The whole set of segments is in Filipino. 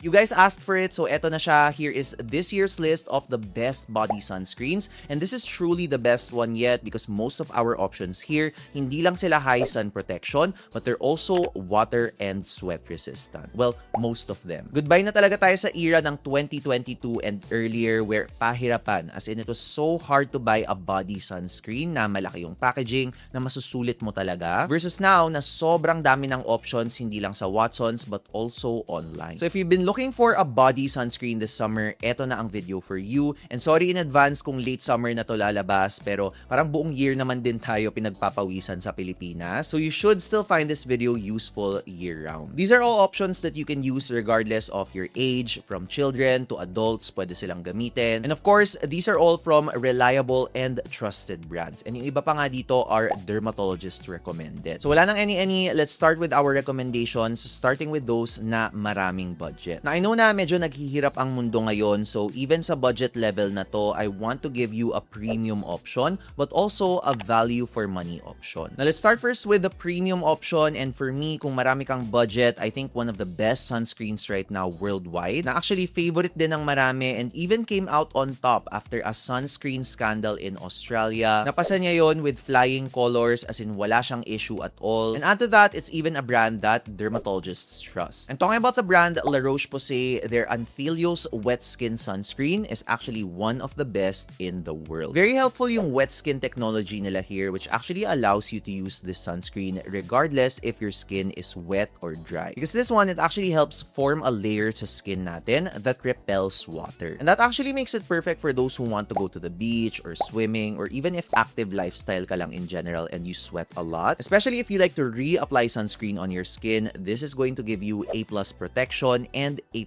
You guys asked for it, so eto na siya. Here is this year's list of the best body sunscreens. And this is truly the best one yet because most of our options here, hindi lang sila high sun protection, but they're also water and sweat resistant. Well, most of them. Goodbye na talaga tayo sa era ng 2022 and earlier where pahirapan, as in it was so hard to buy a body sunscreen na malaki yung packaging, na masusulit mo talaga. Versus now, na sobrang dami ng options, hindi lang sa Watsons, but also online. So if you've been looking for a body sunscreen this summer, eto na ang video for you. And sorry in advance kung late summer na to lalabas, pero parang buong year naman din tayo pinagpapawisan sa Pilipinas. So you should still find this video useful year-round. These are all options that you can use regardless of your age, from children to adults, pwede silang gamitin. And of course, these are all from reliable and trusted brands. And yung iba pa nga dito are dermatologist recommended. So wala nang any, let's start with our recommendations, starting with those na maraming budget. Now, I know na medyo naghihirap ang mundo ngayon, so even sa budget level na to, I want to give you a premium option, but also a value for money option. Now, let's start first with the premium option, and for me, kung marami kang budget, I think one of the best sunscreens right now worldwide, na actually favorite din ng marami, and even came out on top after a sunscreen scandal in Australia. Napasa niya yon with flying colors, as in wala siyang issue at all. And add to that, it's even a brand that dermatologists trust. I'm talking about the brand La Roche-Posay. Their Anthelios Wet Skin Sunscreen is actually one of the best in the world. Very helpful yung wet skin technology nila here, which actually allows you to use this sunscreen regardless if your skin is wet or dry. Because this one, it actually helps form a layer sa skin natin that repels water. And that actually makes it perfect for those who want to go to the beach or swimming, or even if active lifestyle ka lang in general and you sweat a lot. Especially if you like to reapply sunscreen on your skin, this is going to give you A+ protection and A+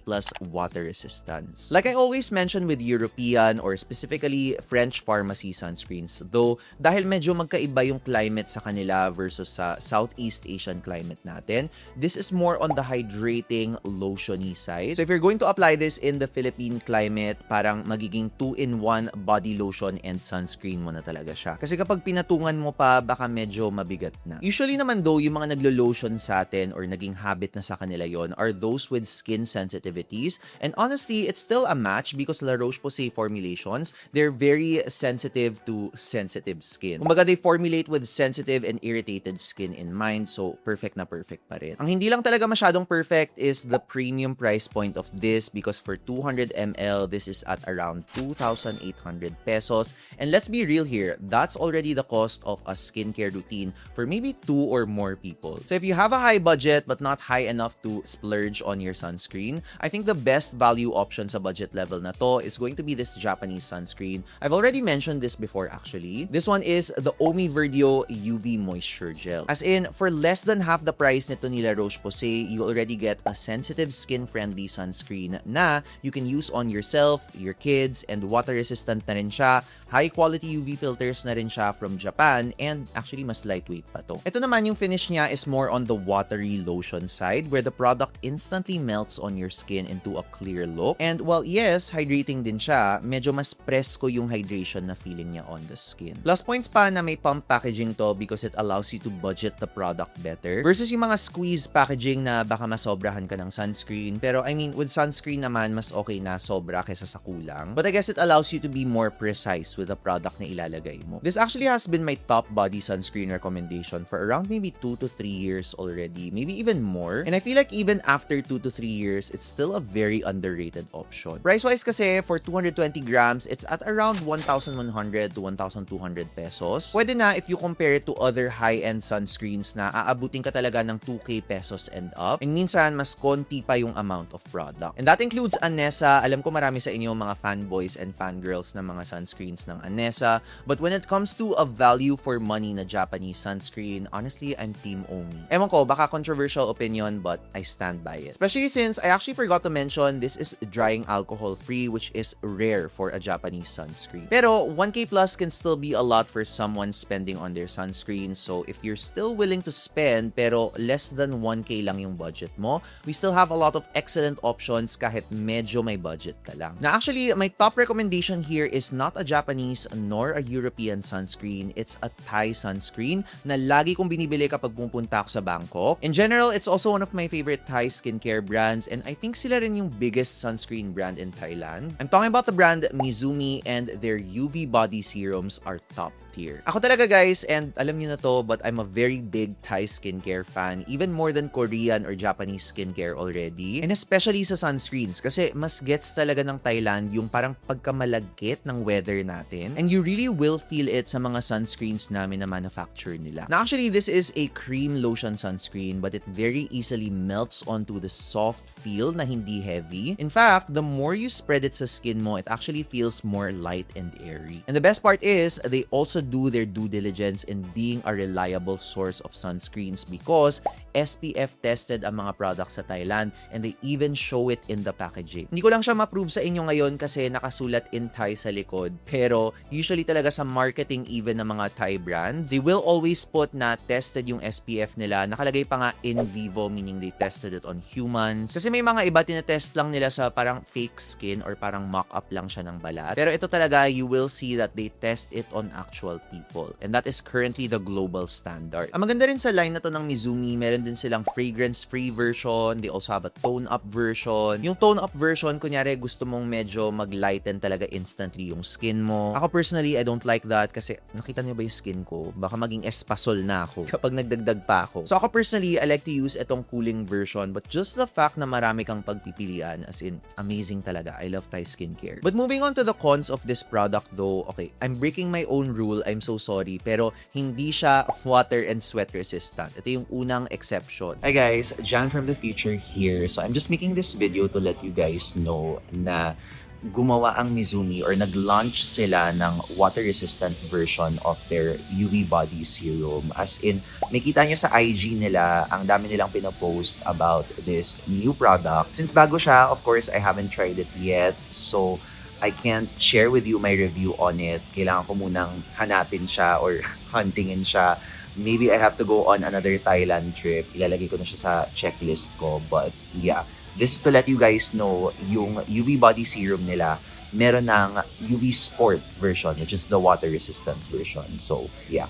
water resistance. Like I always mention with European or specifically French pharmacy sunscreens, though dahil medyo magkaiba yung climate sa kanila versus sa Southeast Asian climate natin, this is more on the hydrating, lotiony side. So if you're going to apply this in the Philippine climate, parang magiging 2-in-1 body lotion and sunscreen mo na talaga siya. Kasi kapag pinatungan mo pa, baka medyo mabigat na. Usually naman though, yung mga naglo-lotion sa atin or naging habit na sa kanila yon are those with skin sensitivities. And honestly, it's still a match because La Roche-Posay formulations, they're very sensitive to sensitive skin. Kumbaga, they formulate with sensitive and irritated skin in mind, so perfect na perfect pa rin. Ang hindi lang talaga masyadong perfect is the premium price point of this, because for 200 ml, this is at around 2,800 pesos. And let's be real here, that's already the cost of a skincare routine for maybe 2 or more people. So if you have a high budget but not high enough to splurge on your sunscreen, I think the best value option sa budget level na to is going to be this Japanese sunscreen. I've already mentioned this before actually. This one is the Omi Verdio UV Moisture Gel. As in, for less than half the price nito ni La Roche-Posay, you already get a sensitive skin-friendly sunscreen na you can use on yourself, your kids, and water-resistant na rin siya. High-quality UV filters na rin siya from Japan, and actually mas lightweight pa to. Ito naman yung finish niya is more on the watery lotion side, where the product instantly melts on your skin into a clear look. And while yes, hydrating din siya, medyo mas presko yung hydration na feeling niya on the skin. Plus points pa na may pump packaging to because it allows you to budget the product better versus yung mga squeeze packaging na baka masobrahan ka ng sunscreen. Pero I mean, with sunscreen naman, mas okay na sobra kaysa sa kulang. But I guess it allows you to be more precise with the product na ilalagay mo. This actually has been my top body sunscreen recommendation for around maybe 2 to 3 years already, maybe even more. And I feel like even after 2 to 3 years, it's still a very underrated option. Price-wise kasi, for 220 grams, it's at around 1,100 to 1,200 pesos. Pwede na if you compare it to other high-end sunscreens na aabutin ka talaga ng 2K pesos and up. And minsan, mas konti pa yung amount of product. And that includes Anessa. Alam ko marami sa inyo mga fanboys and fangirls ng mga sunscreens ng Anessa. But when it comes to a value for money na Japanese sunscreen, honestly, I'm Team Omi. Ewan ko, baka controversial opinion, but I stand by it. Especially since I actually forgot to mention this is drying alcohol free, which is rare for a Japanese sunscreen. Pero 1K plus can still be a lot for someone spending on their sunscreen. So if you're still willing to spend pero less than 1K lang yung budget mo, we still have a lot of excellent options kahit medyo may budget ka lang. Na actually, my top recommendation here is not a Japanese nor a European sunscreen. It's a Thai sunscreen na lagi kong binibili kapag pumunta ako sa Bangkok. In general, it's also one of my favorite Thai skincare brands, and natin, I think sila rin yung biggest sunscreen brand in Thailand. I'm talking about the brand Mizumi, and their UV body serums are top tier. Ako talaga guys, and alam niyo na to, but I'm a very big Thai skincare fan, even more than Korean or Japanese skincare already. And especially sa sunscreens, kasi mas gets talaga ng Thailand yung parang pagkamalagkit ng weather natin. And you really will feel it sa mga sunscreens namin na manufacture nila. Now actually, this is a cream lotion sunscreen, but it very easily melts onto the soft feel na hindi heavy. In fact, the more you spread it sa skin mo, it actually feels more light and airy. And the best part is, they also do their due diligence in being a reliable source of sunscreens because SPF tested ang mga products sa Thailand, and they even show it in the packaging. Hindi ko lang siya ma-prove sa inyo ngayon kasi nakasulat in Thai sa likod, pero usually talaga sa marketing even ng mga Thai brands, they will always put na tested yung SPF nila. Nakalagay pa nga in vivo, meaning they tested it on humans. Kasi may mga iba tinetest lang nila sa parang fake skin or parang mock-up lang siya ng balat. Pero ito talaga, you will see that they test it on actual people. And that is currently the global standard. Ang maganda rin sa line na to ng Mizumi, meron din silang fragrance-free version. They also have a tone-up version. Yung tone-up version, kunyari gusto mong medyo mag-lighten talaga instantly yung skin mo. Ako personally, I don't like that kasi nakita niyo ba yung skin ko? Baka maging espasol na ako kapag nagdagdag pa ako. So ako personally, I like to use itong cooling version, but just the fact na marami kang pagpipilian, as in, amazing talaga. I love Thai skincare. But moving on to the cons of this product though, okay, I'm breaking my own rule. I'm so sorry. Pero hindi siya water and sweat resistant. Ito yung unang exception. Hi guys, Jan from the future here. So I'm just making this video to let you guys know na gumawa ang Mizumi or nag-launch sila ng water-resistant version of their UV body serum. As in, makita nyo sa IG nila, ang dami nilang pinapost about this new product. Since bago siya, of course, I haven't tried it yet. So, I can't share with you my review on it. Kailangan ko munang hanapin siya or huntingin siya. Maybe I have to go on another Thailand trip. Ilalagay ko na siya sa checklist ko. But yeah, this is to let you guys know yung UV body serum nila. Meron ng UV Sport version, which is the water-resistant version. So yeah.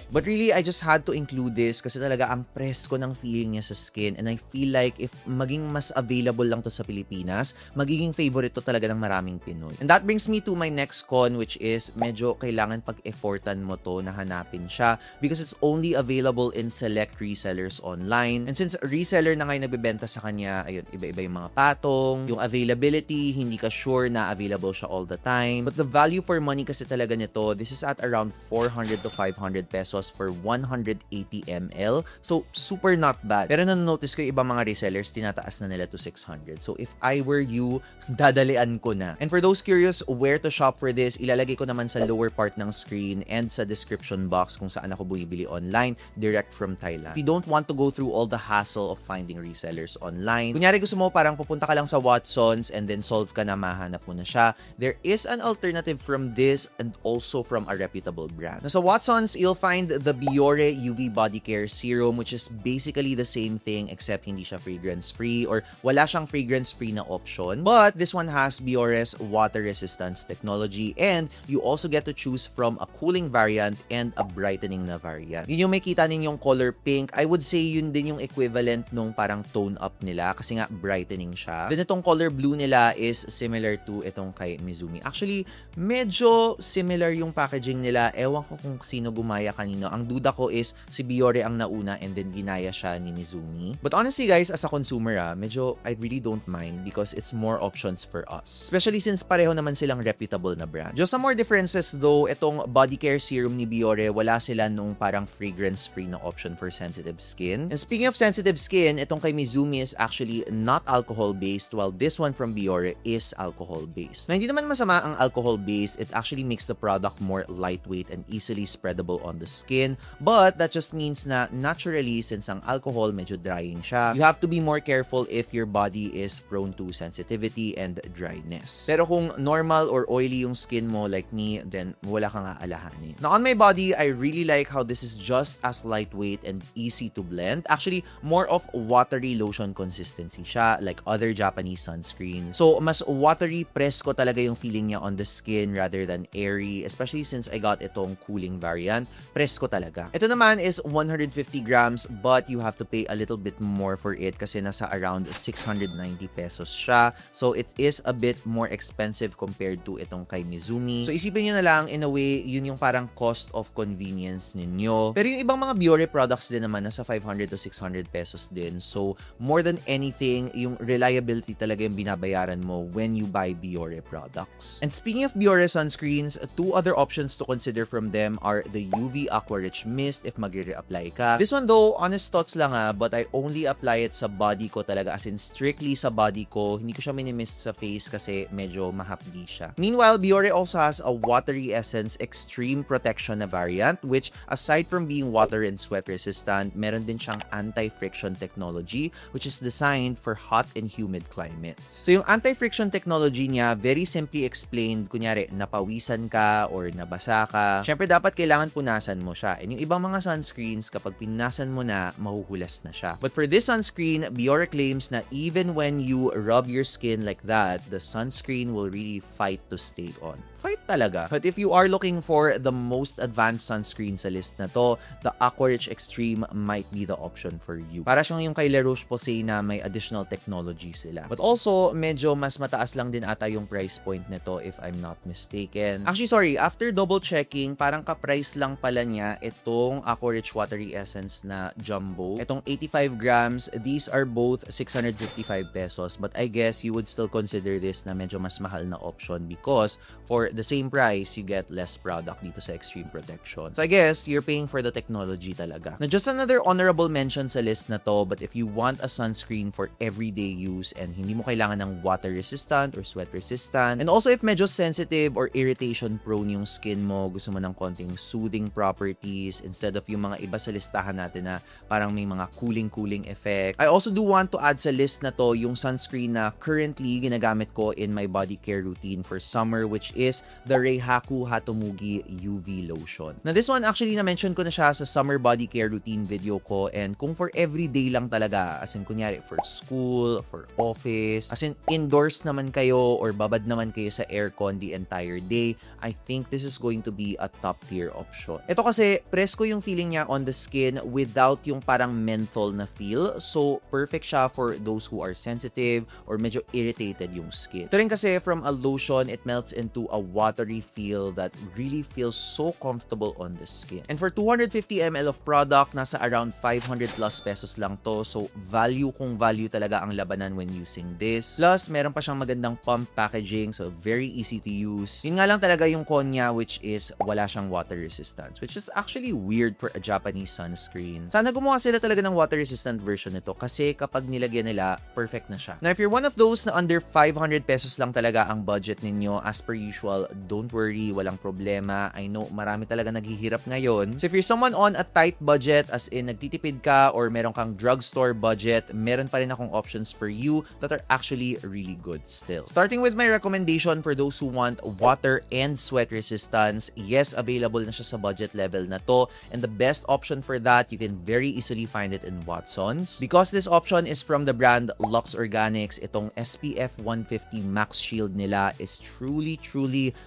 But really, I just had to include this kasi talaga ang presko ng feeling niya sa skin, and I feel like if maging mas available lang to sa Pilipinas, magiging favorite to talaga ng maraming Pinoy. And that brings me to my next con, which is medyo kailangan pag-effortan mo to na hanapin siya because it's only available in select resellers online. And since reseller na ngayon nagbebenta sa kanya, ayun, iba-iba yung mga patong, yung availability, hindi ka sure na available siya all the time. But the value for money kasi talaga nito, this is at around 400 to 500 pesos for 180 ml. So, super not bad. Pero nanonotice ko yung ibang mga resellers, tinataas na nila to 600. So, if I were you, dadalian ko na. And for those curious where to shop for this, ilalagay ko naman sa lower part ng screen and sa description box kung saan ako bumibili online, direct from Thailand. If you don't want to go through all the hassle of finding resellers online, kunyari gusto mo parang pupunta ka lang sa Watsons and then solve ka na, mahanap mo na siya, there is an alternative from this and also from a reputable brand. Now, sa Watsons, you'll find the Biore UV Body Care Serum, which is basically the same thing except hindi siya fragrance-free or wala siyang fragrance-free na option. But this one has Biore's water resistance technology, and you also get to choose from a cooling variant and a brightening na variant. Yun yung may kita ninyong color pink. I would say yun din yung equivalent nung parang tone up nila kasi nga brightening siya. Then itong color blue nila is similar to itong kay Mizumi. Actually, medyo similar yung packaging nila. Ewan ko kung sino gumaya kanina. Ang duda ko is si Biore ang nauna and then ginaya siya ni Mizumi. But honestly guys, as a consumer medyo I really don't mind because it's more options for us. Especially since pareho naman silang reputable na brand. Just some more differences though, itong body care serum ni Biore, wala sila nung parang fragrance-free na option for sensitive skin. And speaking of sensitive skin, itong kay Mizumi is actually not alcohol-based while this one from Biore is alcohol-based. Na hindi naman masama ang alcohol-based, it actually makes the product more lightweight and easily spreadable on the skin, but that just means na naturally, since ang alcohol medyo drying siya, you have to be more careful if your body is prone to sensitivity and dryness. Pero kung normal or oily yung skin mo like me, then wala kang aalahanin. Now on my body, I really like how this is just as lightweight and easy to blend. Actually, more of watery lotion consistency siya like other Japanese sunscreen. So mas watery, presko talaga yung feeling niya on the skin rather than airy, especially since I got itong cooling variant. Presko ko talaga. Ito naman is 150 grams but you have to pay a little bit more for it kasi nasa around 690 pesos siya. So it is a bit more expensive compared to itong kay Mizumi. So isipin nyo na lang, in a way, yun yung parang cost of convenience ninyo. Pero yung ibang mga Biore products din naman, nasa 500 to 600 pesos din. So more than anything, yung reliability talaga yung binabayaran mo when you buy Biore products. And speaking of Biore sunscreens, two other options to consider from them are the UV Aqua Rich Mist if magre-reapply ka. This one though, honest thoughts lang but I only apply it sa body ko talaga, as in strictly sa body ko. Hindi ko siya minimist sa face kasi medyo mahapdi siya. Meanwhile, Biore also has a Watery Essence Extreme Protection na variant, which aside from being water and sweat resistant, meron din siyang anti-friction technology which is designed for hot and humid climates. So yung anti-friction technology niya, very simply explained, kunyari napawisan ka or nabasa ka, syempre dapat kailangan punasan mo siya. And yung ibang mga sunscreens, kapag pinunasan mo na, mahuhulas na siya. But for this sunscreen, Biore claims na even when you rub your skin like that, the sunscreen will really fight to stay on. Fight talaga. But if you are looking for the most advanced sunscreen sa list na to, the Aqua Rich Extreme might be the option for you. Para siyang yung kay La Roche-Posay na may additional technology sila. But also, medyo mas mataas lang din ata yung price point nito if I'm not mistaken. Actually, sorry, after double checking, parang ka-price lang pala niya itong Aqua Rich Watery Essence na Jumbo. Itong 85 grams, these are both 655 pesos. But I guess you would still consider this na medyo mas mahal na option because for the same price, you get less product dito sa Extreme Protection. So I guess you're paying for the technology talaga. Now, just another honorable mention sa list na to, but if you want a sunscreen for everyday use and hindi mo kailangan ng water resistant or sweat resistant, and also if medyo sensitive or irritation prone yung skin mo, gusto mo ng konting soothing properties instead of yung mga iba sa listahan natin na parang may mga cooling effect. I also do want to add sa list na to yung sunscreen na currently ginagamit ko in my body care routine for summer, which is the Reihaku Hatomugi UV Lotion. Now this one actually na-mention ko na siya sa summer body care routine video ko, and kung for everyday lang talaga, as in kunyari for school, for office, as in indoors naman kayo or babad naman kayo sa aircon the entire day, I think this is going to be a top tier option. Ito kasi presko yung feeling niya on the skin without yung parang menthol na feel. So perfect siya for those who are sensitive or medyo irritated yung skin. Ito rin kasi from a lotion, it melts into a watery feel that really feels so comfortable on the skin. And for 250 ml of product, nasa around 500 plus pesos lang to. So value kung value talaga ang labanan when using this. Plus, meron pa siyang magandang pump packaging, so very easy to use. Yun nga lang talaga yung con niya, which is wala siyang water resistance, which is actually weird for a Japanese sunscreen. Sana gumawa sila talaga ng water resistant version nito kasi kapag nilagyan nila, perfect na siya. Now, if you're one of those na under 500 pesos lang talaga ang budget ninyo, as per usual, don't worry, walang problema. I know marami talaga naghihirap ngayon. So if you're someone on a tight budget, as in nagtitipid ka or meron kang drugstore budget, meron pa rin akong options for you that are actually really good still. Starting with my recommendation for those who want water and sweat resistance, yes, available na siya sa budget level na to, and the best option for that, you can very easily find it in Watsons. Because this option is from the brand Lux Organics, itong SPF 150 Max Shield nila is truly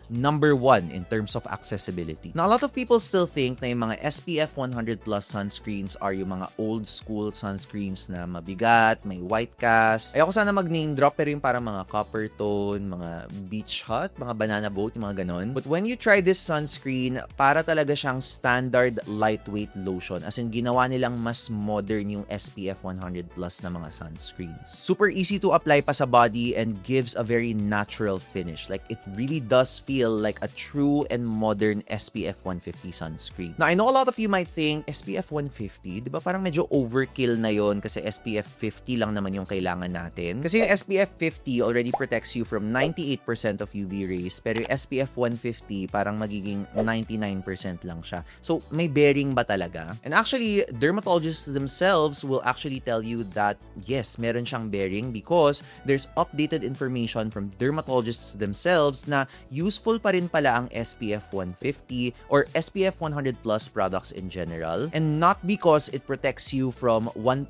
number one in terms of accessibility. Now, a lot of people still think na yung mga SPF 100 plus sunscreens are yung mga old school sunscreens na mabigat, may white cast. Ayoko sana mag-name drop, pero yung parang mga copper tone, mga beach hut, mga banana boat, yung mga ganon. But when you try this sunscreen, para talaga siyang standard lightweight lotion. As in, ginawa nilang mas modern yung SPF 100 plus na mga sunscreens. Super easy to apply pa sa body and gives a very natural finish. Like, it really does feel like a true and modern SPF 150 sunscreen. Now, I know a lot of you might think, SPF 150, di ba parang medyo overkill na yon kasi SPF 50 lang naman yung kailangan natin. Kasi yung SPF 50 already protects you from 98% of UV rays, pero yung SPF 150 parang magiging 99% lang siya. So, may bearing ba talaga? And actually, dermatologists themselves will actually tell you that yes, meron siyang bearing because there's updated information from dermatologists themselves na useful pa rin pala ang SPF 150 or SPF 100 plus products in general, and not because it protects you from 1%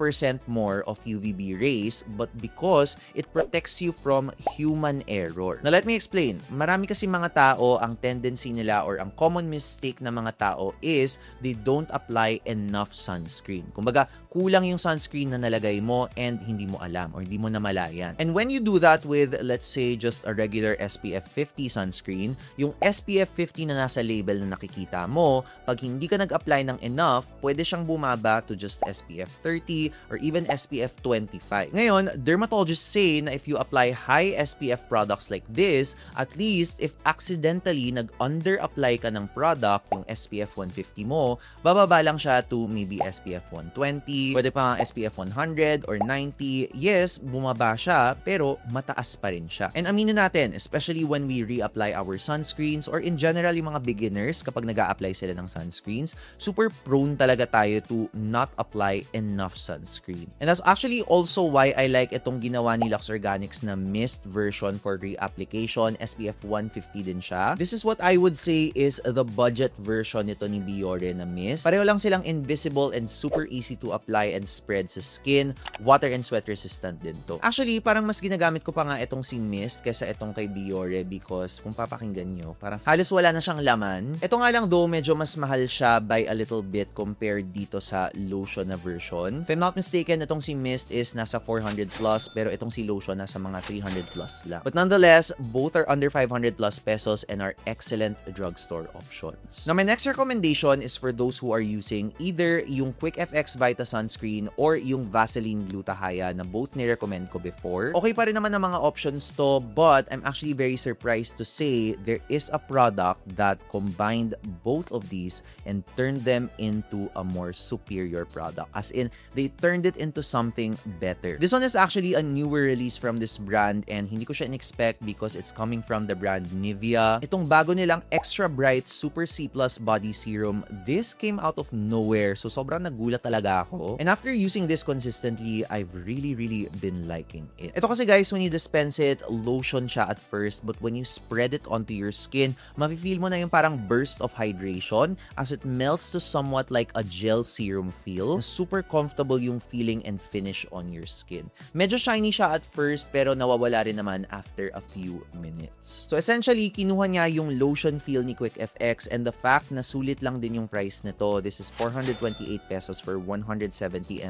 more of UVB rays, but because it protects you from human error. Now, let me explain. Marami kasi mga tao, ang tendency nila or ang common mistake ng mga tao tao is they don't apply enough sunscreen. Kumbaga, kulang yung sunscreen na nalagay mo and hindi mo alam or hindi mo namalayan. And when you do that with, let's say, just a regular SPF 50 sunscreen, yung SPF 50 na nasa label na nakikita mo, pag hindi ka nag-apply ng enough, pwede siyang bumaba to just SPF 30 or even SPF 25. Ngayon, dermatologists say na if you apply high SPF products like this, at least if accidentally nag-under-apply ka ng product, yung SPF 150 mo, bababa lang siya to maybe SPF 120, pwede pa nga SPF 100 or 90. Yes, bumaba siya, pero mataas pa rin siya. And aminin natin, especially when we reapply our sunscreens or in general yung mga beginners kapag nag-a-apply sila ng sunscreens, super prone talaga tayo to not apply enough sunscreen. And that's actually also why I like itong ginawa ni Lux Organics na mist version for reapplication. SPF 150 din siya. This is what I would say is the budget version nito ni Biore na mist. Pareho lang silang invisible and super easy to apply and spread sa skin. Water and sweat resistant din to. Actually, parang mas ginagamit ko pa nga itong si mist kaysa itong kay Biore because kung papakinggan nyo, parang halos wala na siyang laman. Ito nga lang though, medyo mas mahal siya by a little bit compared dito sa lotion na version. If I'm not mistaken, itong si mist is nasa 400 plus pero itong si lotion nasa mga 300 plus lang. But nonetheless, both are under 500 plus pesos and are excellent drugstore options. Now, my next recommendation is for those who are using either yung Quick FX Vita sunscreen or yung Vaseline Glutathione na both ni-recommend ko before. Okay pa rin naman ang mga options to, but I'm actually very surprised to say there is a product that combined both of these and turned them into a more superior product. As in, they turned it into something better. This one is actually a newer release from this brand and hindi ko siya in-expect because it's coming from the brand Nivea. Itong bago nilang Extra Bright Super C Plus Body Serum, this came out of nowhere. So sobrang nagulat talaga ako. And after using this consistently, I've really been liking it. Ito kasi guys, when you dispense it, lotion siya at first, but when you spread it onto your skin, mafe-feel mo na yung parang burst of hydration as it melts to somewhat like a gel serum feel. Super comfortable yung feeling and finish on your skin. Medyo shiny siya at first pero nawawala rin naman after a few minutes. So essentially, kinuha niya yung lotion feel ni Quick FX and the fact na sulit lang din yung price nito. This is 428 pesos for 170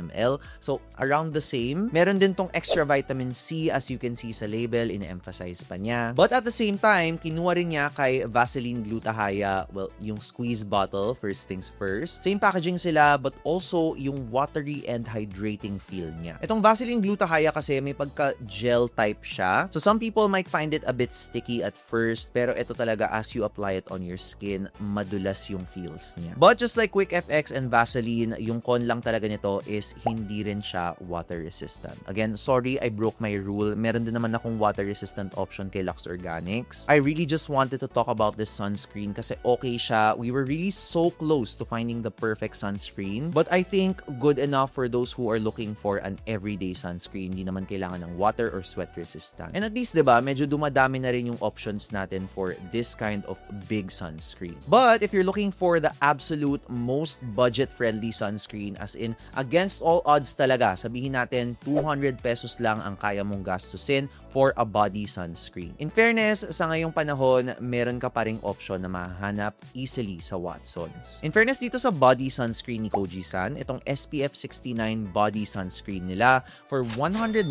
ml. So around the same. Meron din tong extra vitamin C as you can see sa label, ine-emphasize pa niya. But at the same time, kinuha rin niya kay Vaseline Glutathione, well, yung squeeze bottle, first things first. Same packaging sila but also yung watery and hydrating feel niya. Itong Vaseline Glutathione kasi may pagka-gel type siya. So some people might find it a bit sticky at first pero ito talaga as you apply it on your skin, madulas yung feels niya. But just like Quick FX and Vaseline, yung con lang talaga nito is hindi rin siya water resistant. Again, sorry, I broke my rule. Meron din naman akong water resistant option kay Lux Organics. I really just wanted to talk about this sunscreen kasi okay siya. We were really so close to finding the perfect sunscreen. But I think good enough for those who are looking for an everyday sunscreen. Hindi naman kailangan ng water or sweat resistant. And at least, diba, medyo dumadami na rin yung options natin for this kind of big sunscreen. But if you're looking for the absolute most budget-friendly sunscreen, as in, against all odds talaga, sabihin natin, 200 pesos lang ang kaya mong gastusin for a body sunscreen. In fairness, sa ngayong panahon, meron ka pa ring option na mahanap easily sa Watsons. In fairness dito sa body sunscreen ni Koji-san, itong SPF 69 body sunscreen nila for 199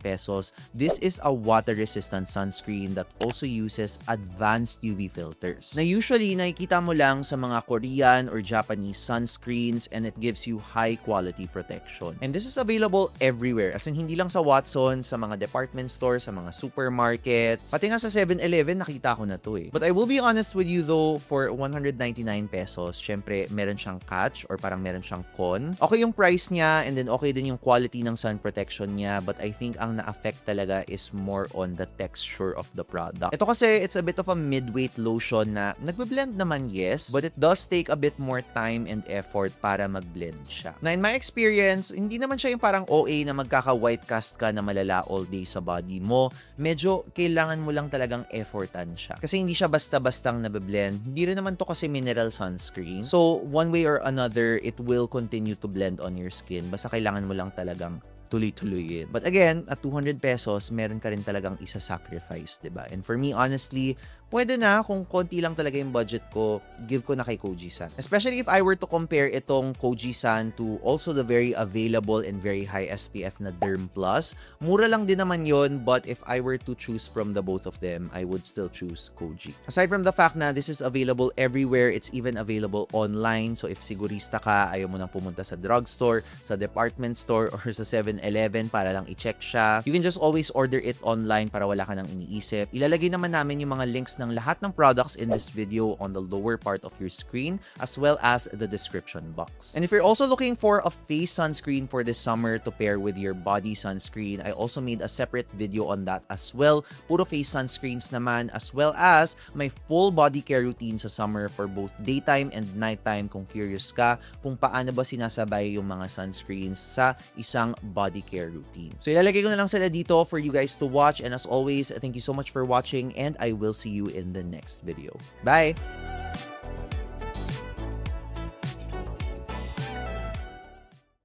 pesos. This is a water-resistant sunscreen that also uses advanced UV filters. Na usually, nakikita mo lang sa mga Korean or Japanese sunscreens and it gives you high-quality protection. And this is available everywhere. As in, hindi lang sa Watsons, sa mga department stores, sa mga supermarkets. Pati nga sa 7-Eleven, nakita ko na to eh. But I will be honest with you though, for 199 pesos, syempre, meron siyang catch or parang meron siyang con. Okay yung price niya and then okay din yung quality ng sun protection niya, but I think ang na-affect talaga is more on the texture of the product. Ito kasi, it's a bit of a mid-weight lotion na nagbe-blend naman, yes, but it does take a bit more time and effort para mag-blend siya. Na in my experience, hindi naman siya yung parang OA na magkaka-white cast ka na malala all day sa body mo. Medyo kailangan mo lang talagang effortan siya. Kasi hindi siya basta-bastang nabe-blend. Hindi rin naman to kasi mineral sunscreen. So, one way or another, it will continue to blend on your skin. Basta kailangan mo lang talagang tuloy-tuloyin. But again, at 200 pesos, meron ka rin talagang isa-sacrifice, 'di ba? And for me, honestly, pwede na kung konti lang talaga yung budget ko, give ko na kay Koji-san. Especially if I were to compare itong Koji-san to also the very available and very high SPF na Derm Plus. Mura lang din naman yon, but if I were to choose from the both of them, I would still choose Koji. Aside from the fact na this is available everywhere, it's even available online. So if sigurista ka, ayaw mo nang pumunta sa drugstore, sa department store, or sa 7-Eleven para lang i-check siya, you can just always order it online para wala ka nang iniisip. Ilalagay naman namin yung mga links ng lahat ng products in this video on the lower part of your screen as well as the description box. And if you're also looking for a face sunscreen for this summer to pair with your body sunscreen, I also made a separate video on that as well. Puro face sunscreens naman, as well as my full body care routine sa summer for both daytime and nighttime kung curious ka kung paano ba sinasabay yung mga sunscreens sa isang body care routine. So ilalagay ko na lang sila dito for you guys to watch, and as always, thank you so much for watching and I will see you in the next video. Bye!